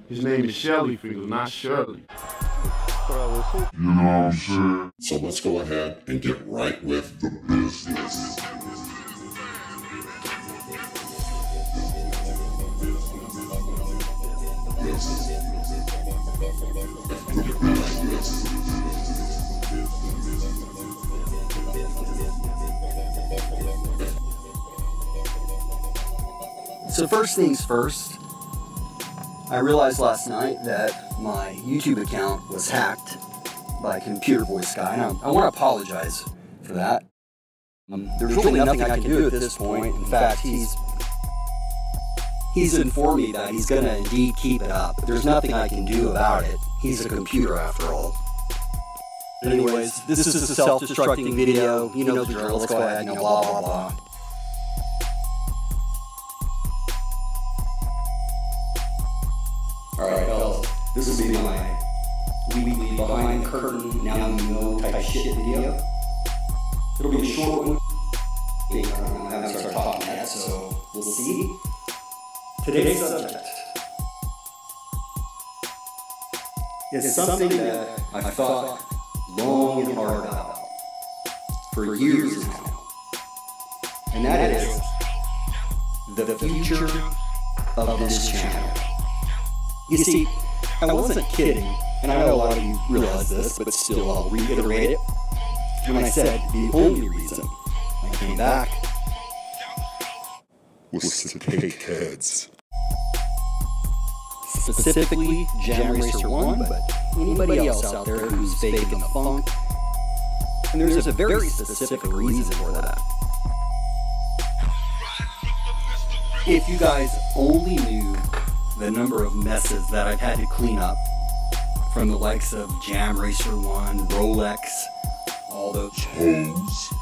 His name is Shelly Fingers, not Shirley. You know what I'm saying? So let's go ahead and get right with the business. So first things first, I realized last night that my YouTube account was hacked by a computer voice guy, and I want to apologize for that. There's really nothing I can do at this point. In fact, he's informed me that he's going to indeed keep it up. There's nothing I can do about it. He's a computer after all. Anyways, this is a self-destructing video. You know the drill. Let's go ahead, blah, blah, blah. Alright, fellas, this will be my weekly behind the curtain, now you know type shit video. It'll be a short one. I haven't started talking yet, so we'll see. Today's subject is something that I've thought long and hard about for years now. And that is the future of this channel. You see, I wasn't kidding, and I know a lot of you realize this, but still I'll reiterate it, when I said the only reason I came back was to take heads. Specifically Jam Racer 1, but anybody else out there who's faking the funk. And there's a very specific reason for that. If you guys only knew the number of messes that I've had to clean up from the likes of Jam Racer 1, Rolex, all those hoes.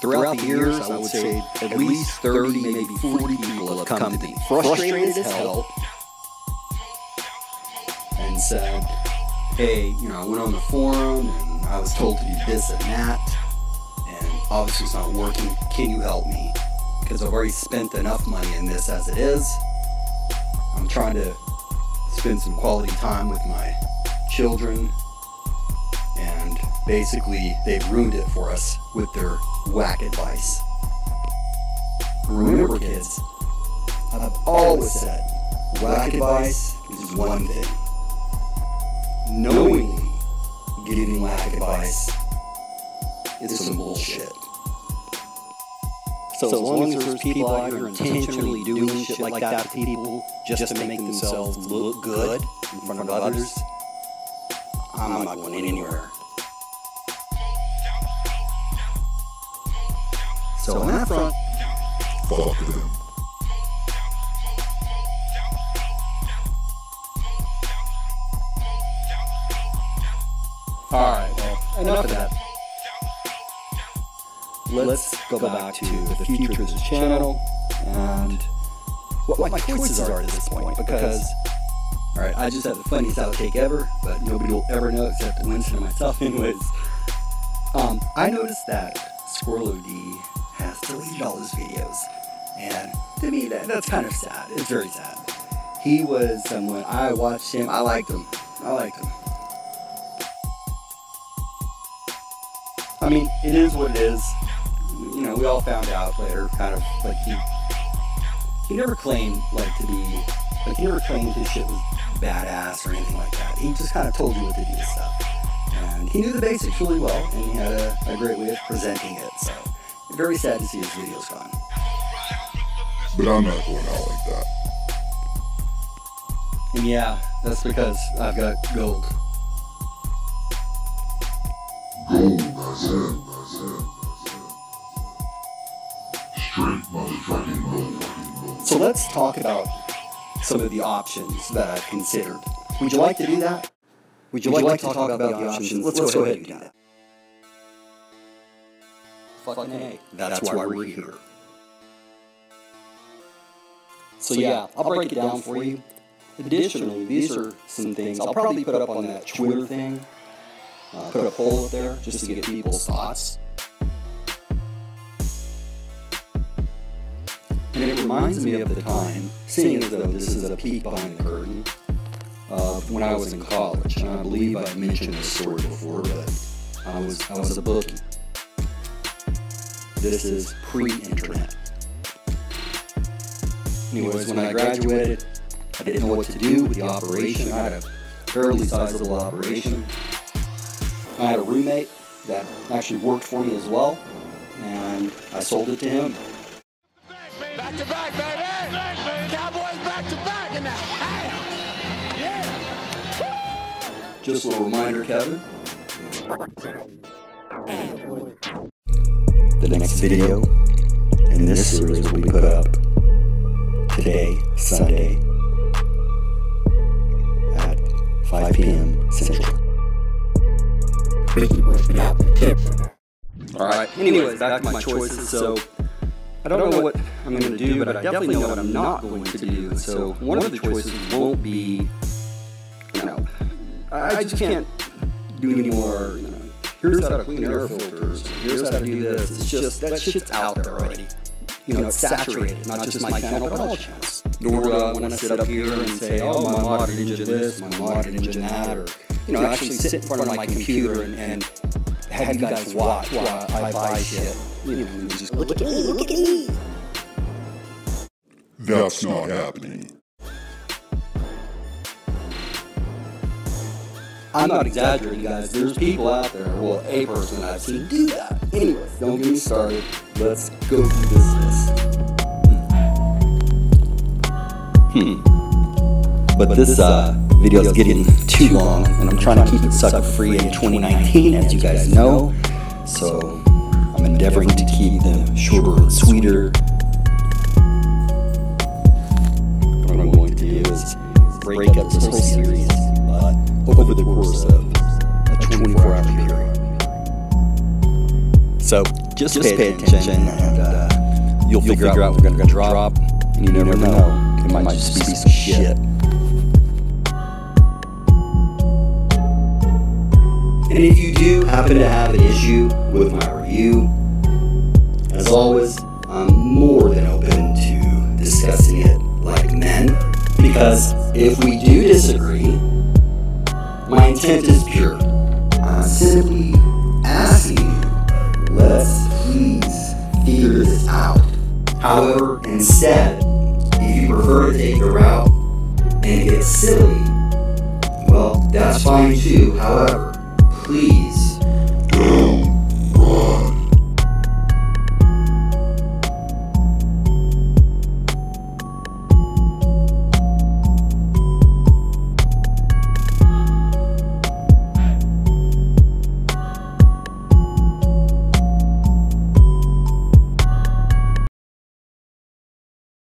Throughout the years, I would say at least 30, maybe 40 people have come to me, frustrated as hell, and said, hey, you know, I went on the forum and I was told to do this and that, and obviously it's not working, can you help me? Because I've already spent enough money in this as it is. I'm trying to spend some quality time with my children, and basically they've ruined it for us with their whack advice. Remember, kids, I've always said whack advice is one thing. Knowingly giving whack advice is some bullshit. So as long as there's people out here intentionally doing shit like that to people just to make themselves look good in front of others, I'm not going anywhere. So on that front, fuck them. Alright, well, enough of that. Let's go back to the future of this channel and what my choices are at this point, because, alright, I just have the funniest outtake ever, but nobody will ever know except Winston and myself anyways. I noticed that Squirrel OD has deleted all his videos, and to me that's kind of sad. It's very sad. He was someone, I watched him, I liked him. I mean, it is what it is. You know, we all found out later, kind of, like, he never claimed, like, to be, like, he never claimed his shit was badass or anything like that. He just kind of told you what to do and stuff. And he knew the basics really well, and he had a great way of presenting it, so very sad to see his videos gone. But I'm not going out like that. And yeah, that's because I've got gold. Gold, that's it. Straight motherfucking gold. So let's talk about some of the options that I've considered. Would you like to do that? Would you like to talk about the options? Let's go ahead and do that. Fucking A. That's why we're here. So yeah, I'll break it down for you. Additionally, these are some things I'll probably put up on that Twitter thing. Put a poll up there just to get people's thoughts. And it reminds me of the time, seeing as though this is a peek behind the curtain, of when I was in college. And I believe I've mentioned this story before, but I was a bookie. This is pre-internet. Anyways, when I graduated, I didn't know what to do with the operation. I had a fairly sizable operation. I had a roommate that actually worked for me as well, and I sold it to him. Back to back, baby! Cowboys back to back in the house! Yeah! Just a little reminder, Kevin. The next video in this series will be put up today, Sunday, at 5 p.m. Central. Alright, anyways, back to my choices. So, I don't know what I'm going to do, but I definitely know what I'm not going to do. So, one of the choices won't be, I just can't do any more, here's how to clean air filters, here's how to do this. It's just, that shit's out there already. It's saturated, not just my channel, but all channels. Nor do I want to sit up here and say, oh, my modded engine this, my modded engine that, or, actually sit in front of my computer and have you guys watch while I buy shit. Just look at me, look at me. That's not happening. I'm not exaggerating, guys. There's people out there, well, a person that I've seen do that. Anyways, don't get me started. Let's go through this list. But this video is getting too long, and I'm trying to keep it sucker-free in 2019, as you guys know. So I'm endeavoring to keep them shorter and sweeter. What I'm going to do is break up this whole series over the course of a 24-hour period. So just pay attention, and you'll figure out what we're going to drop, and you never know, it might just be some shit. And if you do happen to have an issue with my review, as always, I'm more than open to discussing it like men, because if we do disagree, my intent is pure. I'm simply asking you, let's please figure this out. However, instead, if you prefer to take the route and get silly, well, that's fine too. However, please